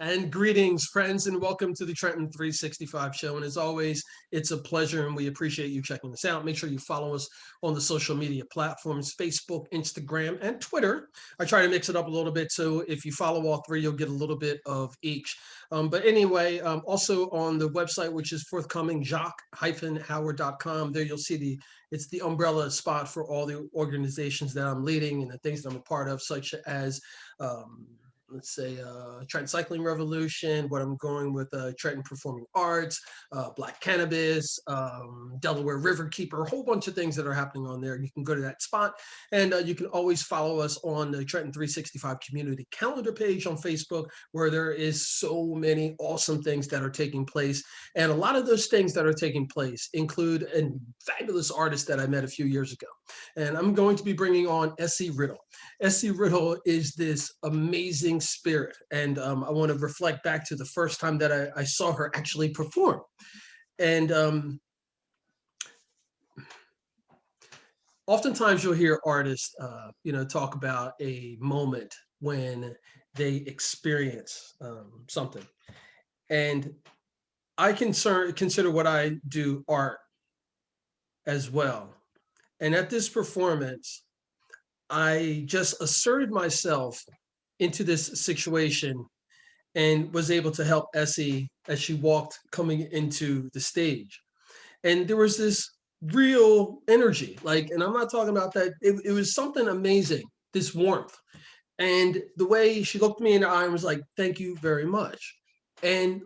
And greetings, friends, and welcome to the Trenton 365 show. And as always, it's a pleasure, and we appreciate you checking us out. Make sure you follow us on the social media platforms, Facebook, Instagram, and Twitter. I try to mix it up a little bit, so if you follow all three, you'll get a little bit of each. But anyway, also on the website, which is forthcoming, Jacque-Howard.com, there you'll see it's the umbrella spot for all the organizations that I'm leading and the things that I'm a part of, such as let's say Trenton Cycling Revolution, what I'm going with Trenton Performing Arts, Black Cannabis, Delaware Riverkeeper, a whole bunch of things that are happening on there. You can go to that spot, and you can always follow us on the Trenton 365 community calendar page on Facebook, where there is so many awesome things that are taking place. And a lot of those things that are taking place include a fabulous artist that I met a few years ago. And I'm going to be bringing on Essie Riddle. Essie Riddle is this amazing spirit. And I want to reflect back to the first time that I saw her actually perform. And oftentimes you'll hear artists, talk about a moment when they experience something. And I consider what I do art as well. And at this performance, I just asserted myself into this situation and was able to help Essie as she walked coming into the stage. And there was this real energy, and I'm not talking about that. It was something amazing, this warmth. And the way she looked me in the eye and was like, thank you very much. And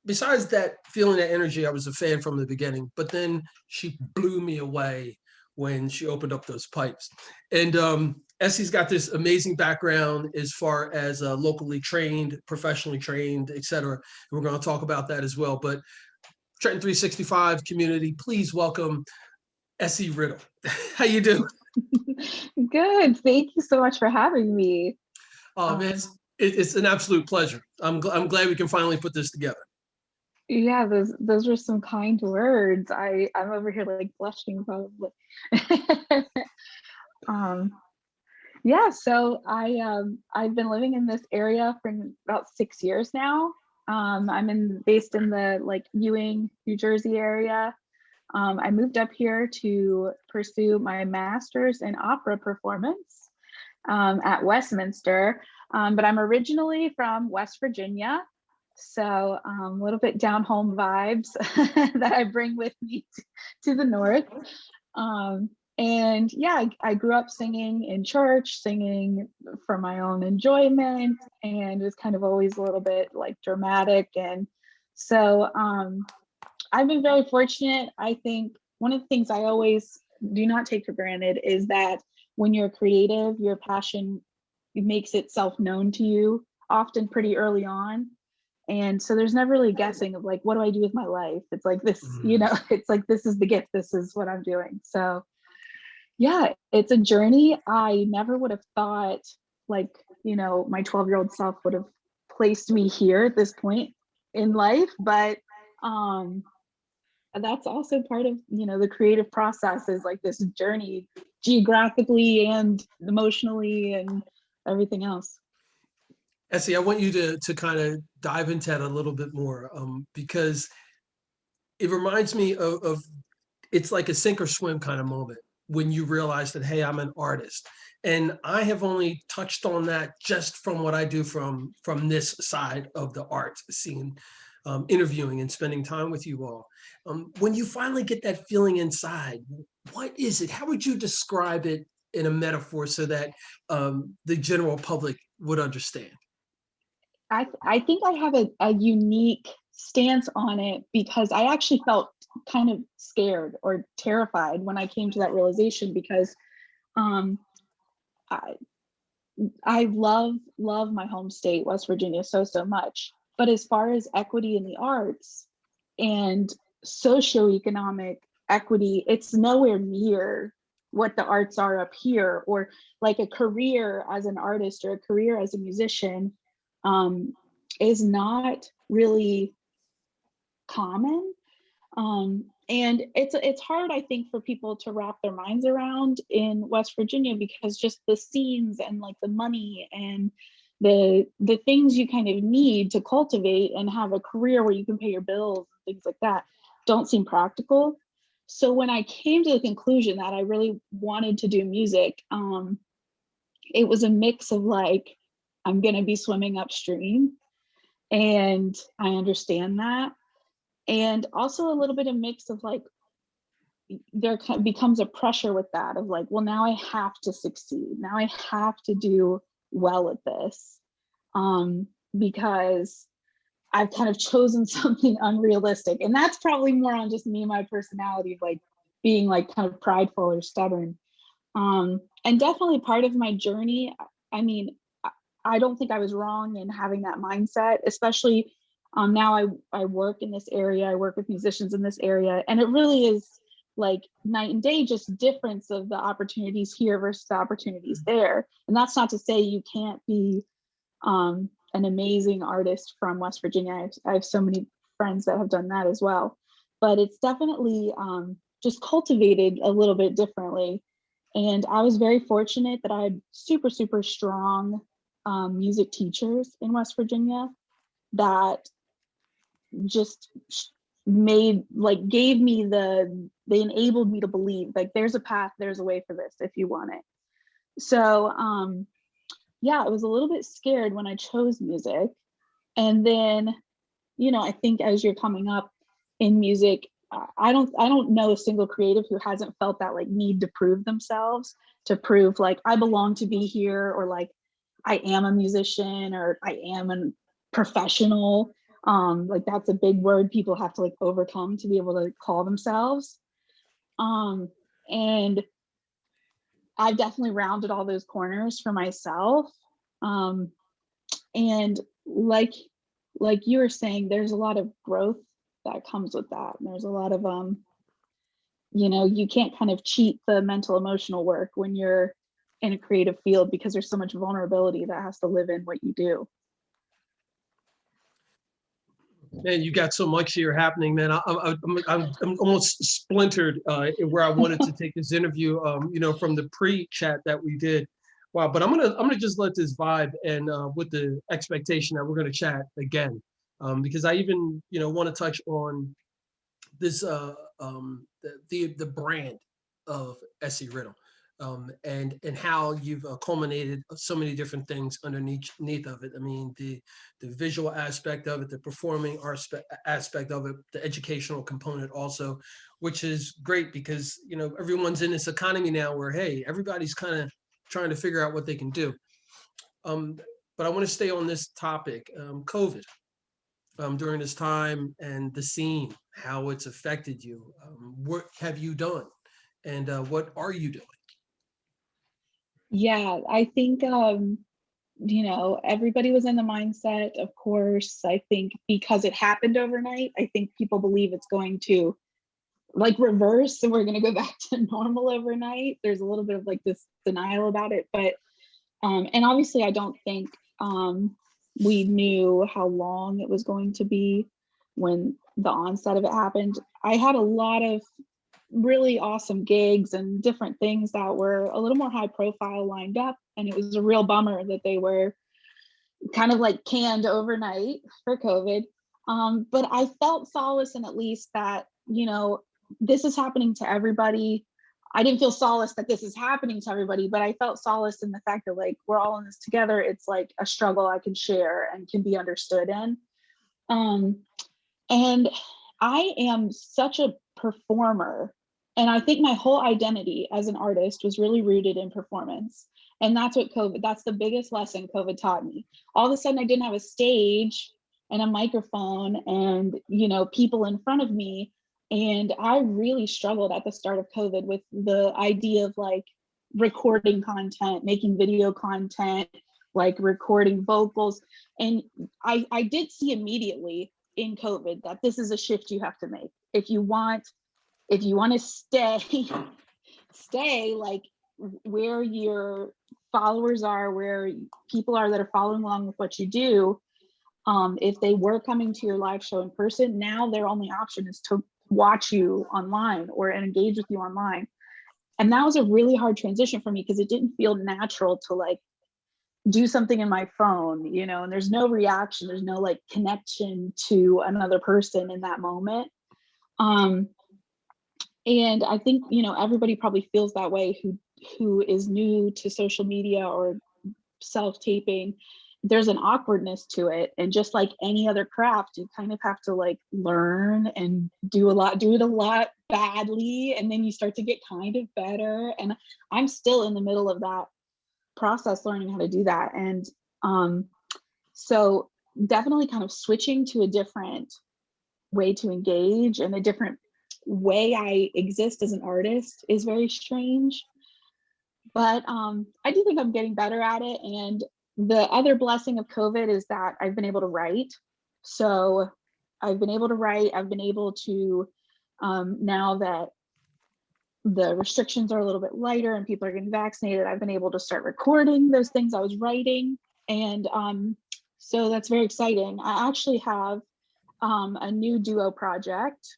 besides that, feeling that energy, I was a fan from the beginning, but then she blew me away when she opened up those pipes. And Essie's got this amazing background as far as locally trained, professionally trained, et cetera. And we're going to talk about that as well. But Trenton 365 community, please welcome Essie Riddle. How you doing? Good. Thank you so much for having me. Oh, man, it's an absolute pleasure. I'm glad we can finally put this together. Yeah, those were some kind words. I'm over here like blushing probably. Yeah, so I've been living in this area for about 6 years now. Based in the like Ewing, New Jersey area. I moved up here to pursue my master's in opera performance at Westminster, but I'm originally from West Virginia. So a little bit down home vibes that I bring with me to the north. And yeah, I grew up singing in church, singing for my own enjoyment, and it was kind of always a little bit like dramatic. And so I've been very fortunate. I think one of the things I always do not take for granted is that when you're creative, your passion makes itself known to you often pretty early on. And so there's never really guessing of like, what do I do with my life? It's like this, it's like, this is the gift. This is what I'm doing. So yeah, it's a journey. I never would have thought like, my 12-year-old self would have placed me here at this point in life. But that's also part of, the creative process is like this journey geographically and emotionally and everything else. Essie, I want you to kind of dive into that a little bit more because it reminds me of it's like a sink or swim kind of moment when you realize that, hey, I'm an artist. And I have only touched on that just from what I do from this side of the art scene, interviewing and spending time with you all. When you finally get that feeling inside, what is it? How would you describe it in a metaphor so that the general public would understand? I think I have a unique stance on it because I actually felt kind of scared or terrified when I came to that realization because I love my home state, West Virginia, so much. But as far as equity in the arts and socioeconomic equity, it's nowhere near what the arts are up here, or like a career as an artist or a career as a musician is not really common. And it's hard, I think, for people to wrap their minds around in West Virginia because just the scenes and like the money and the things you kind of need to cultivate and have a career where you can pay your bills and things like that don't seem practical. So when I came to the conclusion that I really wanted to do music, it was a mix of like, I'm going to be swimming upstream, and I understand that. And also a little bit of mix of like, there becomes a pressure with that of like, well, now I have to succeed. Now I have to do well at this, because I've kind of chosen something unrealistic. And that's probably more on just me, my personality of like being like kind of prideful or stubborn. And definitely part of my journey, I mean, I don't think I was wrong in having that mindset, especially now I work in this area, I work with musicians in this area, and it really is like night and day, just difference of the opportunities here versus the opportunities there. And that's not to say you can't be an amazing artist from West Virginia. I have so many friends that have done that as well, but it's definitely just cultivated a little bit differently. And I was very fortunate that I had super, super strong music teachers in West Virginia that just gave me they enabled me to believe like there's a path, there's a way for this if you want it. So yeah, I was a little bit scared when I chose music. And then, I think as you're coming up in music, I don't know a single creative who hasn't felt that like need to prove themselves, to prove like I belong to be here, or like I am a musician, or I am a professional. Like that's a big word people have to like overcome to be able to call themselves. And I've definitely rounded all those corners for myself. And like you were saying, there's a lot of growth that comes with that. And there's a lot of you can't kind of cheat the mental emotional work when you're in a creative field, because there's so much vulnerability that has to live in what you do. Man, you got so much here happening, man. I'm almost splintered where I wanted to take this interview, from the pre-chat that we did. Wow, but I'm gonna just let this vibe, and with the expectation that we're gonna chat again, because I even want to touch on this the brand of Essie Riddle, and how you've culminated so many different things underneath of it. I mean, the visual aspect of it, the performing aspect of it, the educational component also, which is great because everyone's in this economy now where, hey, everybody's kind of trying to figure out what they can do. But I want to stay on this topic, COVID. During this time and the scene, how it's affected you. What have you done? And what are you doing? Yeah, I think everybody was in the mindset, of course. I think because it happened overnight, I think people believe it's going to like reverse and we're going to go back to normal overnight. There's a little bit of like this denial about it, but and obviously I don't think we knew how long it was going to be when the onset of it happened. I had a lot of really awesome gigs and different things that were a little more high profile lined up, and it was a real bummer that they were kind of like canned overnight for COVID. But I felt solace in at least that, this is happening to everybody. I didn't feel solace that this is happening to everybody, but I felt solace in the fact that like we're all in this together. It's like a struggle I can share and can be understood in. And I am such a performer. And I think my whole identity as an artist was really rooted in performance. And that's that's the biggest lesson COVID taught me. All of a sudden, I didn't have a stage and a microphone and, people in front of me. And I really struggled at the start of COVID with the idea of like recording content, making video content, like recording vocals. And I did see immediately in COVID that this is a shift you have to make. If you want to stay like where your followers are, where people are that are following along with what you do. If they were coming to your live show in person, now their only option is to watch you online or engage with you online. And that was a really hard transition for me because it didn't feel natural to like do something in my phone, you know, and there's no reaction, there's no like connection to another person in that moment. Um, and I think, you know, everybody probably feels that way who is new to social media or self-taping. There's an awkwardness to it. And just like any other craft, you kind of have to like learn and do it a lot badly. And then you start to get kind of better. And I'm still in the middle of that process, learning how to do that. And um, so definitely kind of switching to a different way to engage and a different way I exist as an artist is very strange. But I do think I'm getting better at it. And the other blessing of COVID is that I've been able to write. So I've been able to write. I've been able to, now that the restrictions are a little bit lighter and people are getting vaccinated, I've been able to start recording those things I was writing. And so that's very exciting. I actually have a new duo project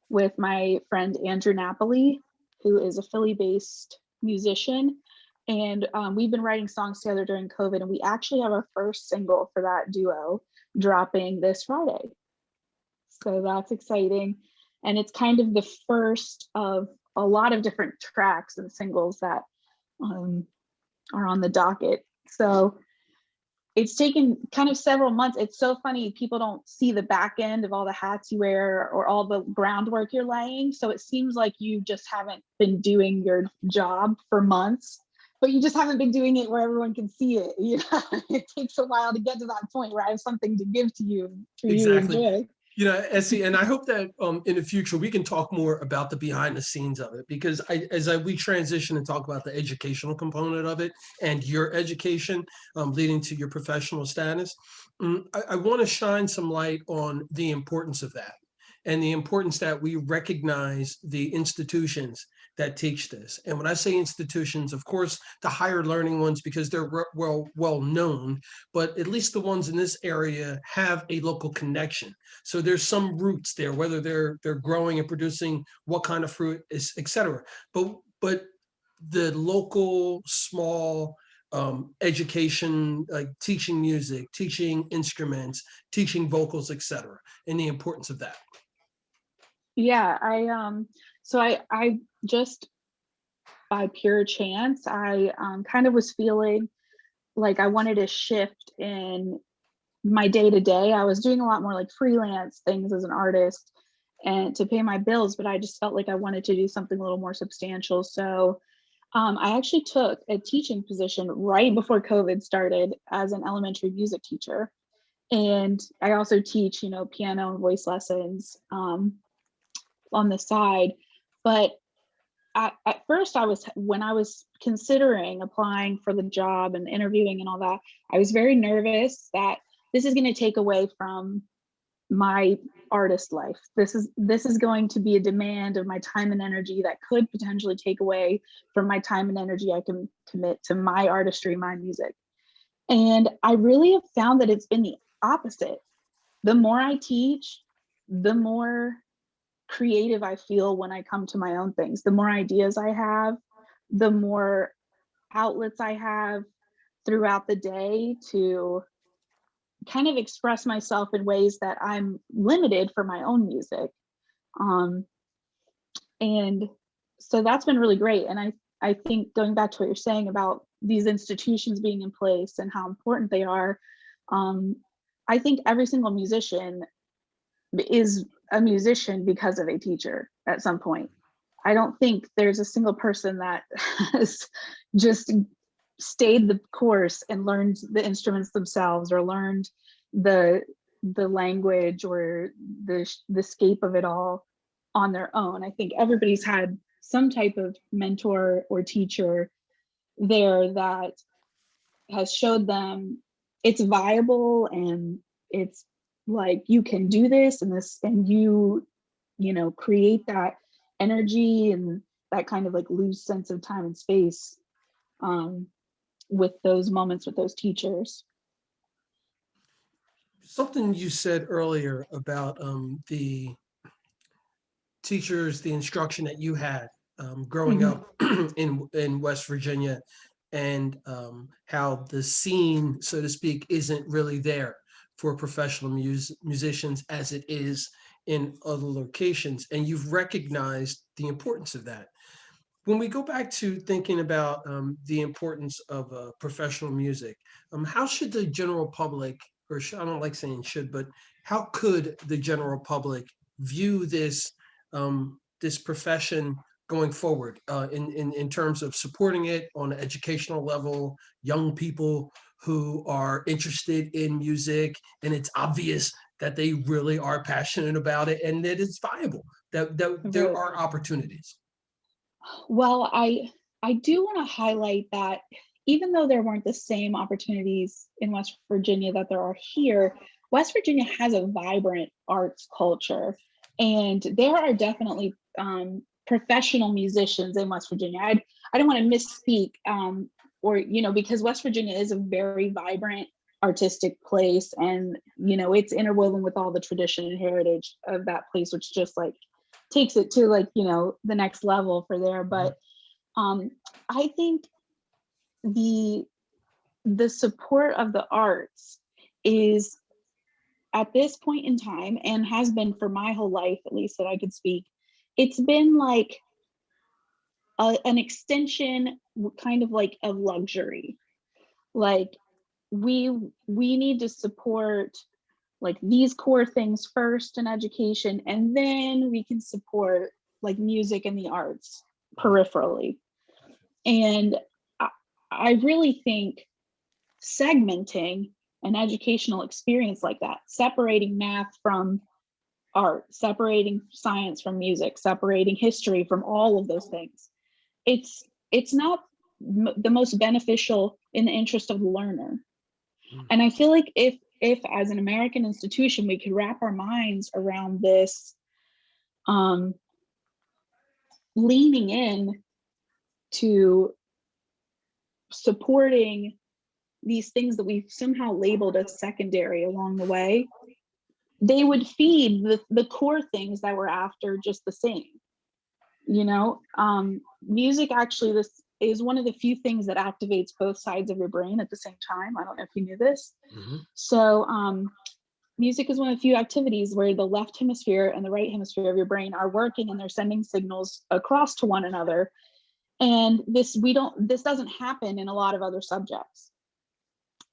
with my friend Andrew Napoli, who is a Philly-based musician. And we've been writing songs together during COVID, and we actually have our first single for that duo dropping this Friday. So that's exciting. And it's kind of the first of a lot of different tracks and singles that are on the docket. So it's taken kind of several months. It's so funny, people don't see the back end of all the hats you wear or all the groundwork you're laying. So it seems like you just haven't been doing your job for months, but you just haven't been doing it where everyone can see it. You know, it takes a while to get to that point where I have something to give to you for you to Exactly. enjoy. You know, Essie, and I hope that in the future we can talk more about the behind the scenes of it, because we transition and talk about the educational component of it and your education leading to your professional status, I want to shine some light on the importance of that and the importance that we recognize the institutions that teach this. And when I say institutions, of course, the higher learning ones, because they're well known, but at least the ones in this area have a local connection. So there's some roots there, whether they're growing and producing what kind of fruit is, et cetera. But the local small education, like teaching music, teaching instruments, teaching vocals, et cetera, and the importance of that. Yeah, I just by pure chance, I kind of was feeling like I wanted a shift in my day to day. I was doing a lot more like freelance things as an artist and to pay my bills, but I just felt like I wanted to do something a little more substantial. So I actually took a teaching position right before COVID started as an elementary music teacher. And I also teach, you know, piano and voice lessons on the side. But at first when I was considering applying for the job and interviewing and all that, I was very nervous that this is going to take away from my artist life. This is going to be a demand of my time and energy that could potentially take away from my time and energy I can commit to my artistry, my music. And I really have found that it's been the opposite. The more I teach, the more creative I feel when I come to my own things. The more ideas I have, the more outlets I have throughout the day to kind of express myself in ways that I'm limited for my own music. Um, and so that's been really great. And I think going back to what you're saying about these institutions being in place and how important they are, I think every single musician is a musician because of a teacher at some point. I don't think there's a single person that has just stayed the course and learned the instruments themselves or learned the language or the scape of it all on their own. I think everybody's had some type of mentor or teacher there that has showed them it's viable and it's like you can do this and you know create that energy and that kind of like loose sense of time and space with those moments with those teachers. Something you said earlier about the teachers, the instruction that you had growing Mhm. up in West Virginia. and how the scene, so to speak, isn't really there for professional musicians as it is in other locations. And you've recognized the importance of that. When we go back to thinking about the importance of professional music, how should the general public, or I don't like saying should, but how could the general public view this profession going forward in terms of supporting it on an educational level, young people who are interested in music, and it's obvious that they really are passionate about it and that it's viable, that there Right. are opportunities. Well, I do want to highlight that even though there weren't the same opportunities in West Virginia that there are here, West Virginia has a vibrant arts culture, and there are definitely professional musicians in West Virginia. I don't want to misspeak, or because West Virginia is a very vibrant artistic place, and it's interwoven with all the tradition and heritage of that place, which just like takes it to like the next level for there. But I think the support of the arts is at this point in time, and has been for my whole life, at least that I could speak, it's been like an extension kind of like of luxury. Like we need to support like these core things first in education, and then we can support like music and the arts peripherally. And I really think segmenting an educational experience like that, separating math from art, separating science from music, separating history from all of those things, it's not the most beneficial in the interest of the learner. And I feel like if as an American institution we could wrap our minds around this, leaning in to supporting these things that we've somehow labeled as secondary along the way, they would feed the core things that we're after just the same. Music, actually, this is one of the few things that activates both sides of your brain at the same time. I don't know if you knew this. So music is one of the few activities where the left hemisphere and the right hemisphere of your brain are working, and they're sending signals across to one another. And this doesn't happen in a lot of other subjects.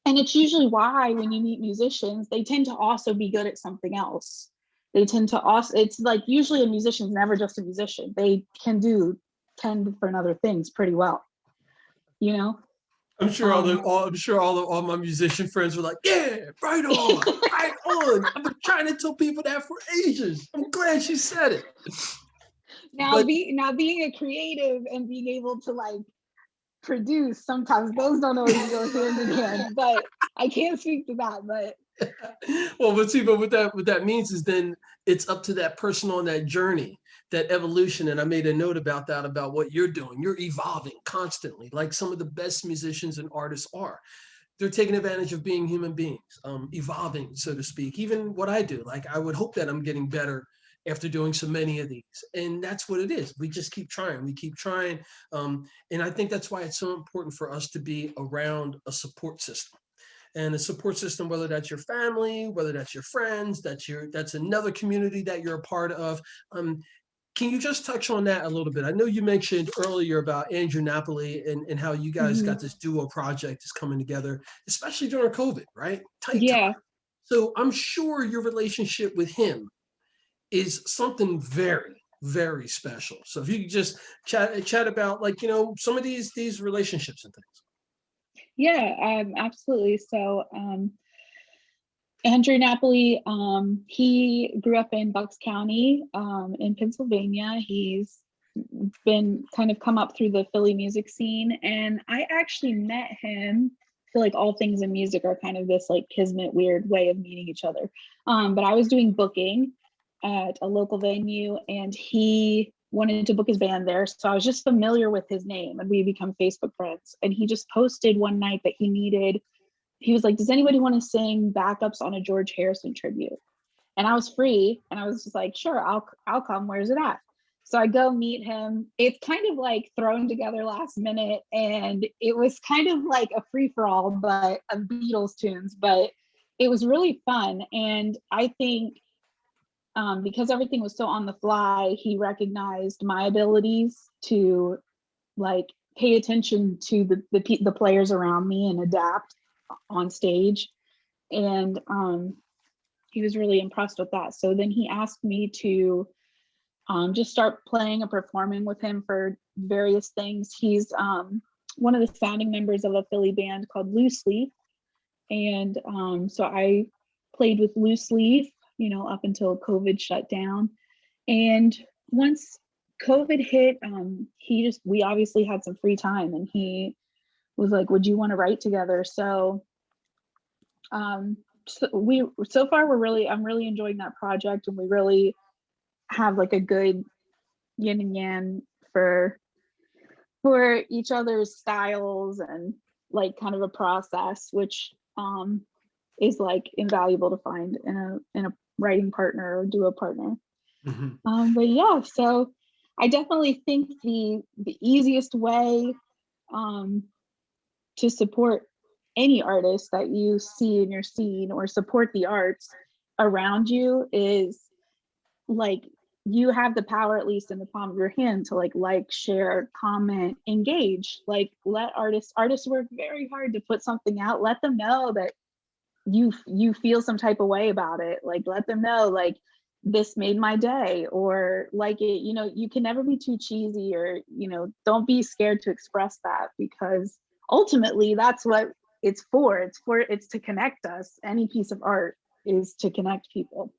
And it's usually why when you meet musicians, they tend to also be good at something else. They tend to also, it's like usually a musician's never just a musician. They can do 10 different other things pretty well, I'm sure all my musician friends were like, "Yeah, right on, right on." I've been trying to tell people that for ages. I'm glad she said it. Now being a creative and being able to like produce, sometimes those don't always go hand in hand, but I can't speak to that. But well, but what that means is then it's up to that person on that journey, that evolution. And I made a note about that, about what you're doing. You're evolving constantly, like some of the best musicians and artists are. They're taking advantage of being human beings, evolving, so to speak. Even what I do, like I would hope that I'm getting better after doing so many of these. And that's what it is. We just keep trying. We keep trying. And I think that's why it's so important for us to be around a support system. And a support system, whether that's your family, whether that's your friends, that's another community that you're a part of. Can you just touch on that a little bit? I know you mentioned earlier about Andrew Napoli and how you guys got this duo project is coming together, especially during COVID, right? Tight yeah. time. So I'm sure your relationship with him is something very, very special. So if you could just chat about like, some of these relationships and things. Yeah, absolutely. So Andrew Napoli, he grew up in Bucks County in Pennsylvania. He's been kind of come up through the Philly music scene, and I actually met him. I feel like all things in music are kind of this like kismet weird way of meeting each other. But I was doing booking at a local venue, and he wanted to book his band there. So I was just familiar with his name, and we become Facebook friends. And he just posted one night that he was like, does anybody want to sing backups on a George Harrison tribute? And I was free, and I was just like, sure, I'll come. Where's it at? So I go meet him. It's kind of like thrown together last minute, and it was kind of like a free for all, but of Beatles tunes. But it was really fun, and I think because everything was so on the fly, he recognized my abilities to like pay attention to the players around me and adapt on stage, and he was really impressed with that. So then he asked me to just start playing and performing with him for various things. He's one of the founding members of a Philly band called Loose Leaf. And so I played with Loose Leaf, you know, up until COVID shut down. And once COVID hit, we obviously had some free time, and he was like, would you want to write together? So I'm really enjoying that project, and we really have like a good yin and yang for each other's styles, and like kind of a process, which is like invaluable to find in a writing partner or duo partner. Mm-hmm. But yeah, so I definitely think the easiest way to support any artist that you see in your scene, or support the arts around you, is like you have the power, at least in the palm of your hand, to like share, comment, engage. Like let artists work very hard to put something out. Let them know that you feel some type of way about it. Like let them know like this made my day, or like it, you know, you can never be too cheesy, or you know, don't be scared to express that, because ultimately that's what it's for. It's to connect us. Any piece of art is to connect people.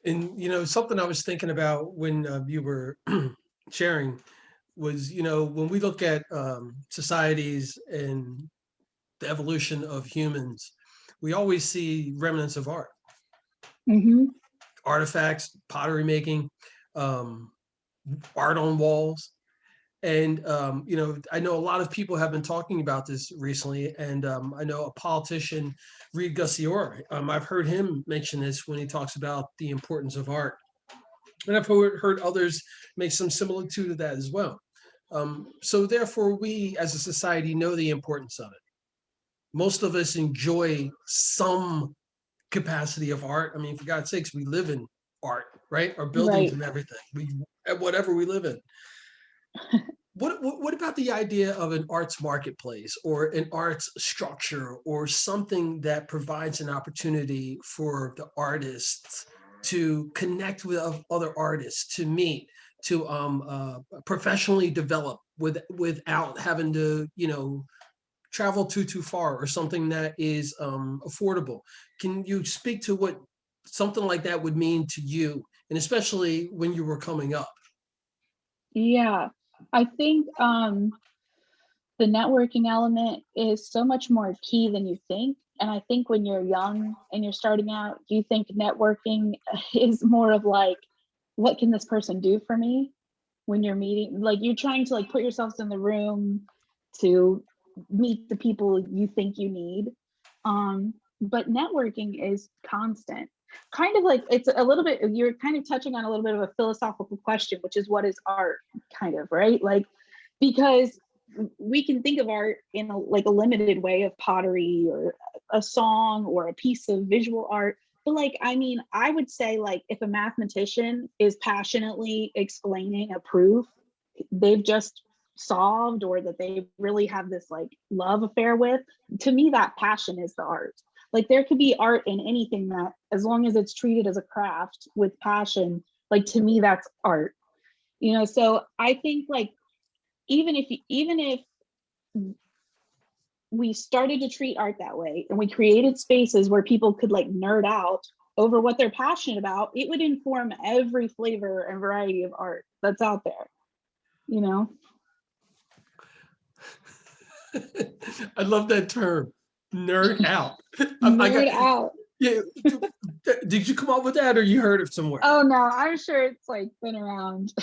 And, you know, something I was thinking about when you were sharing was, you know, when we look at societies and the evolution of humans, we always see remnants of art, Mm-hmm. artifacts, pottery making, um, art on walls. And, you know, I know a lot of people have been talking about this recently. And I know a politician, Reed Gussior, I've heard him mention this when he talks about the importance of art. And I've heard others make some similitude to that as well. So therefore, we as a society know the importance of it. Most of us enjoy some capacity of art. I mean, for God's sakes, we live in art, right? Our buildings Right. and everything. We whatever we live in. What about the idea of an arts marketplace or an arts structure or something that provides an opportunity for the artists to connect with other artists, to meet, to professionally develop without having to, you know, travel too far, or something that is affordable? Can you speak to what something like that would mean to you, and especially when you were coming up? Yeah, I think the networking element is so much more key than you think. And I think when you're young and you're starting out, you think networking is more of like, what can this person do for me? When you're meeting, like you're trying to like put yourselves in the room to meet the people you think you need. But networking is constant. Kind of like it's a little bit, you're kind of touching on a little bit of a philosophical question, which is what is art, kind of, right? Like, because we can think of art in like a limited way of pottery or a song or a piece of visual art. But like, I mean, I would say like if a mathematician is passionately explaining a proof they've just solved, or that they really have this like love affair with, to me that passion is the art. Like there could be art in anything, that as long as it's treated as a craft with passion, like to me that's art. You know, so I think like even if we started to treat art that way, and we created spaces where people could like nerd out over what they're passionate about, it would inform every flavor and variety of art that's out there, you know? I love that term, nerd out. I got, Nerd out. yeah. Did you come up with that, or you heard it somewhere? Oh no, I'm sure it's like been around.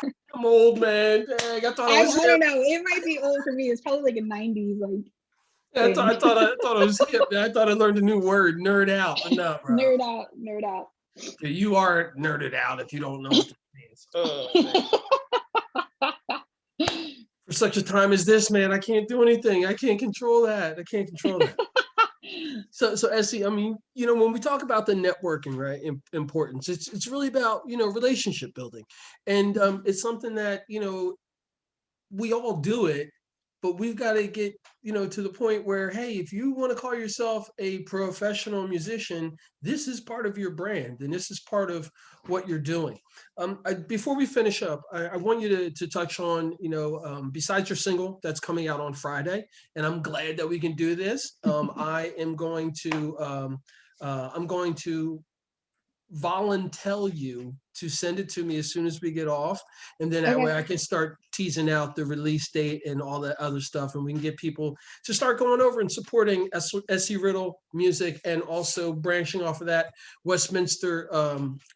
I'm old, man. Dang, I thought I I was hip. don't know. It might be old for me. It's probably like a 90s like Yeah, thing. I thought I was hip. Man. I thought I learned a new word, nerd out. No, bro. Nerd out, nerd out. Yeah, you are nerded out if you don't know what Oh, man. For such a time as this, man, I can't do anything. I can't control that. I can't control that. So Essie, I mean, when we talk about the networking, right, importance, it's really about, relationship building. And it's something that, we all do it, but we've got to get, to the point where, hey, if you want to call yourself a professional musician, this is part of your brand and this is part of what you're doing. Before we finish up, I want you to touch on, besides your single that's coming out on Friday, and I'm glad that we can do this. I'm going to volunteer you to send it to me as soon as we get off, and then that way I can start teasing out the release date and all that other stuff, and we can get people to start going over and supporting Essie Riddle music, and also branching off of that, Westminster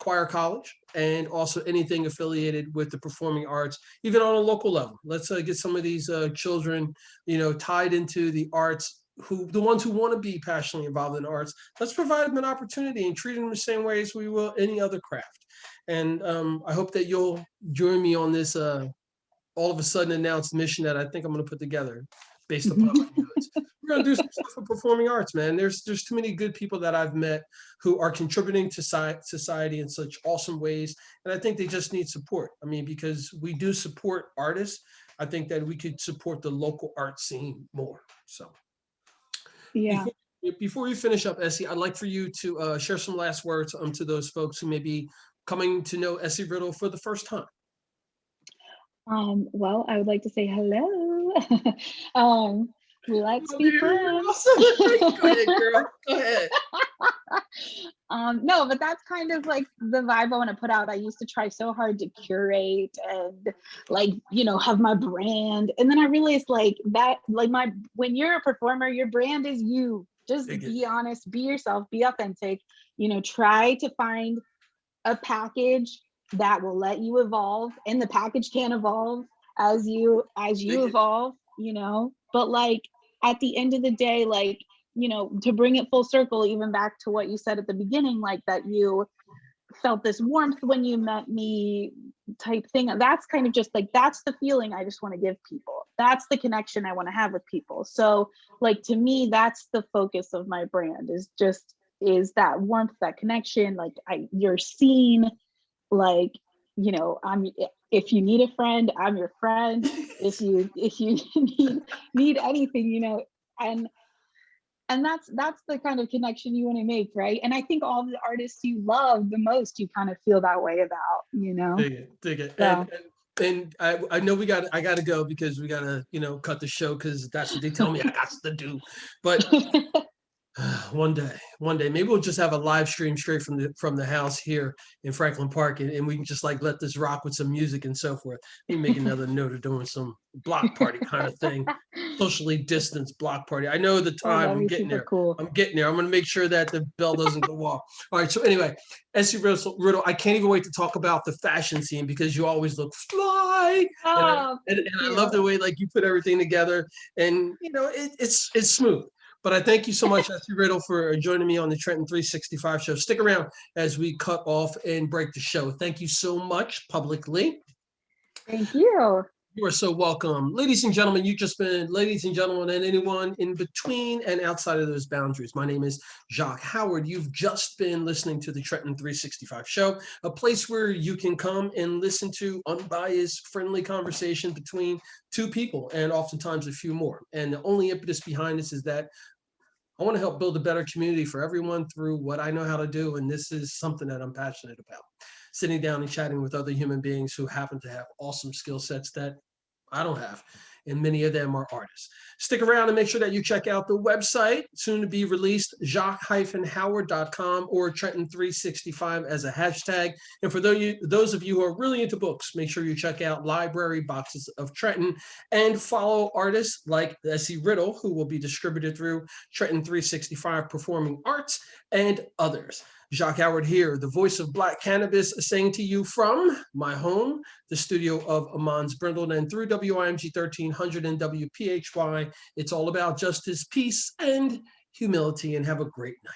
Choir College, and also anything affiliated with the performing arts, even on a local level. Let's get some of these children, tied into the arts, the ones who want to be passionately involved in arts. Let's provide them an opportunity and treat them the same way as we will any other craft. And I hope that you'll join me on this all of a sudden announced mission that I think I'm going to put together based upon my goods. We're going to do some stuff for performing arts, man. There's too many good people that I've met who are contributing to society in such awesome ways. And I think they just need support. I mean, because we do support artists, I think that we could support the local art scene more. So Yeah. before we finish up, Essie, I'd like for you to share some last words to those folks who may be coming to know Essie Riddle for the first time. Well, I would like to say hello. Let's be friends. Go ahead, girl. Go ahead. No, but that's kind of like the vibe I want to put out. I used to try so hard to curate and have my brand. And then I realized when you're a performer, your brand is you. Just be honest, be yourself, be authentic, try to find a package that will let you evolve, and the package can evolve as you evolve, but at the end of the day, to bring it full circle, even back to what you said at the beginning, that you felt this warmth when you met me type thing. That's kind of just that's the feeling I just want to give people. That's the connection I want to have with people. So to me, that's the focus of my brand, is that warmth, that connection. You're seen, if you need a friend, I'm your friend. If you need anything, and that's the kind of connection you want to make, right? And I think all the artists you love the most, you kind of feel that way about, Dig it. So. And I know I got to go, because we got to, cut the show, because that's what they tell me I got to do. But one day, maybe we'll just have a live stream straight from the house here in Franklin Park, and we can just let this rock with some music and so forth. We make another note of doing some block party kind of thing, socially distanced block party. I know the time. I'm getting there. Cool. I'm getting there. I'm going to make sure that the bell doesn't go off. All right. So anyway, Essie Riddle, I can't even wait to talk about the fashion scene, because you always look fly, and I love the way you put everything together, and it's smooth. But I thank you so much, Essie Riddle, for joining me on the Trenton 365 show. Stick around as we cut off and break the show. Thank you so much publicly. Thank you. You are so welcome. Ladies and gentlemen, ladies and gentlemen, and anyone in between and outside of those boundaries. My name is Jacque Howard. You've just been listening to the Trenton 365 show, a place where you can come and listen to unbiased, friendly conversation between two people, and oftentimes a few more. And the only impetus behind this is that I want to help build a better community for everyone through what I know how to do. And this is something that I'm passionate about. Sitting down and chatting with other human beings who happen to have awesome skill sets that I don't have. And many of them are artists. Stick around and make sure that you check out the website, soon to be released, jacque-howard.com, or Trenton365 as a hashtag. And for those of you who are really into books, make sure you check out Library Boxes of Trenton, and follow artists like Essie Riddle, who will be distributed through Trenton 365 Performing Arts, and others. Jacque Howard here, the voice of Black cannabis, saying to you from my home, the studio of Amans Brindle, and through WIMG 1300 and WPHY. It's all about justice, peace, and humility, and have a great night.